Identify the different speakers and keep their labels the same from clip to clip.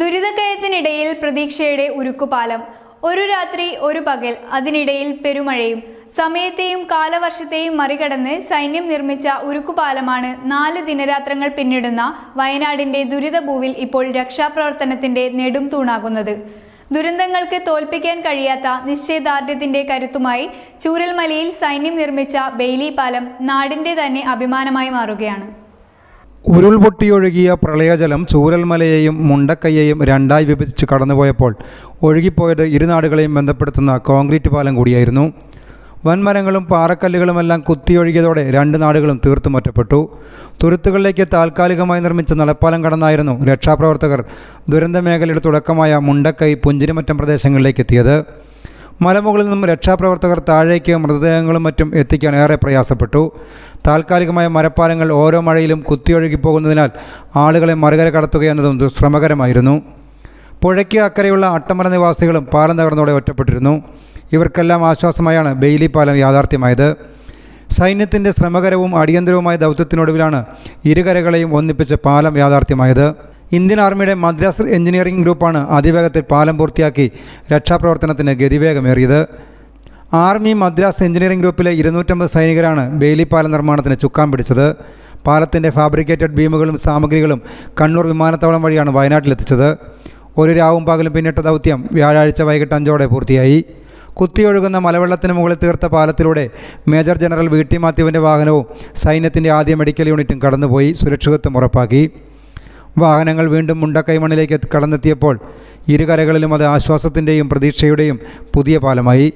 Speaker 1: ദുരിതക്കയത്തിനിടയിൽ പ്രതീക്ഷയുടെ ഉരുക്കുപാലം. ഒരു രാത്രി ഒരു പകൽ, അതിനിടയിൽ പെരുമഴയും. സമയത്തെയും കാലവർഷത്തെയും മറികടന്ന് സൈന്യം നിർമ്മിച്ച ഉരുക്കുപാലമാണ് 4 ദിനരാത്രങ്ങൾ പിന്നിടുന്ന വയനാടിന്റെ ദുരിതഭൂവിൽ ഇപ്പോൾ രക്ഷാപ്രവർത്തനത്തിന്റെ നെടും തൂണാകുന്നത്. ദുരന്തങ്ങൾക്ക് തോൽപ്പിക്കാൻ കഴിയാത്ത നിശ്ചയദാർഢ്യത്തിന്റെ കരുത്തുമായി ചൂരൽമലയിൽ സൈന്യം നിർമ്മിച്ച ബെയിലി പാലം നാടിന്റെ തന്നെ അഭിമാനമായി മാറുകയാണ്.
Speaker 2: ഉരുൾപൊട്ടിയൊഴുകിയ പ്രളയജലം ചൂരൽമലയെയും മുണ്ടക്കൈയെയും രണ്ടായി വിഭജിച്ച് കടന്നുപോയപ്പോൾ ഒഴുകിപ്പോയത് ഇരുനാടുകളെയും ബന്ധപ്പെടുത്തുന്ന കോൺക്രീറ്റ് പാലം കൂടിയായിരുന്നു. വൻമരങ്ങളും പാറക്കല്ലുകളുമെല്ലാം കുത്തിയൊഴുകിയതോടെ രണ്ട് നാടുകളും തീർത്തും ഒറ്റപ്പെട്ടു. തുരുത്തുകളിലേക്ക് താൽക്കാലികമായി നിർമ്മിച്ച നടപ്പാലം കടന്നായിരുന്നു രക്ഷാപ്രവർത്തകർ ദുരന്തമേഖലയുടെ തുടക്കമായ മുണ്ടക്കൈ, പുഞ്ചിരിമറ്റം പ്രദേശങ്ങളിലേക്ക് എത്തിയത്. മലമുകളിൽ നിന്നും രക്ഷാപ്രവർത്തകർ താഴേക്ക് മൃതദേഹങ്ങളും മറ്റും എത്തിക്കാൻ ഏറെ പ്രയാസപ്പെട്ടു. താൽക്കാലികമായ മരപ്പാലങ്ങൾ ഓരോ മഴയിലും കുത്തിയൊഴുകിപ്പോകുന്നതിനാൽ ആളുകളെ മറുകര കടത്തുകയെന്നതും ദുഷ്ശ്രമകരമായിരുന്നു. പുഴയ്ക്ക് അക്കരെയുള്ള അട്ടമല നിവാസികളും പാലം തകർന്നതോടെ ഒറ്റപ്പെട്ടിരുന്നു. ഇവർക്കെല്ലാം ആശ്വാസമായാണ് ബെയിലി പാലം യാഥാർത്ഥ്യമായത്. സൈന്യത്തിൻ്റെ ശ്രമകരവും അടിയന്തരവുമായ ദൗത്യത്തിനൊടുവിലാണ് ഇരുകരകളെയും ഒന്നിപ്പിച്ച് പാലം യാഥാർത്ഥ്യമായത്. ഇന്ത്യൻ ആർമിയുടെ മദ്രാസ് എഞ്ചിനീയറിംഗ് ഗ്രൂപ്പാണ് അതിവേഗത്തിൽ പാലം പൂർത്തിയാക്കി രക്ഷാപ്രവർത്തനത്തിന് ഗതിവേഗമേറിയത്. ആർമി മദ്രാസ് എഞ്ചിനീയറിംഗ് ഗ്രൂപ്പിലെ 250 സൈനികരാണ് ബെയിലി പാലം നിർമ്മാണത്തിന് ചുക്കാൻ പിടിച്ചത്. പാലത്തിൻ്റെ ഫാബ്രിക്കേറ്റഡ് ബീമുകളും സാമഗ്രികളും കണ്ണൂർ വിമാനത്താവളം വഴിയാണ് വയനാട്ടിലെത്തിച്ചത്. ഒരു രാവും പകലും പിന്നിട്ട ദൗത്യം വ്യാഴാഴ്ച വൈകിട്ട് 5 പൂർത്തിയായി. കുത്തിയൊഴുകുന്ന മലവെള്ളത്തിന് മുകളിൽ തീർത്ത പാലത്തിലൂടെ മേജർ ജനറൽ വി.ടി. മാത്യുവിൻ്റെ വാഹനവും സൈന്യത്തിൻ്റെ ആദ്യ മെഡിക്കൽ യൂണിറ്റും കടന്നുപോയി സുരക്ഷിതത്വം ഉറപ്പാക്കി. വാഹനങ്ങൾ വീണ്ടും മുണ്ടക്കൈ മണ്ണിലേക്ക് കടന്നെത്തിയപ്പോൾ ഇരുകരകളിലും അത് ആശ്വാസത്തിൻ്റെയും പ്രതീക്ഷയുടെയും പുതിയ പാലമായി.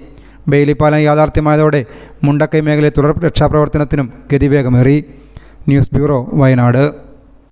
Speaker 2: ബെയിലി പാലം യാഥാർത്ഥ്യമായതോടെ മുണ്ടക്കൈ മേഖലയിൽ തുടർ രക്ഷാപ്രവർത്തനത്തിനും ഗതിവേഗമേറി. News bureau, Wayanad.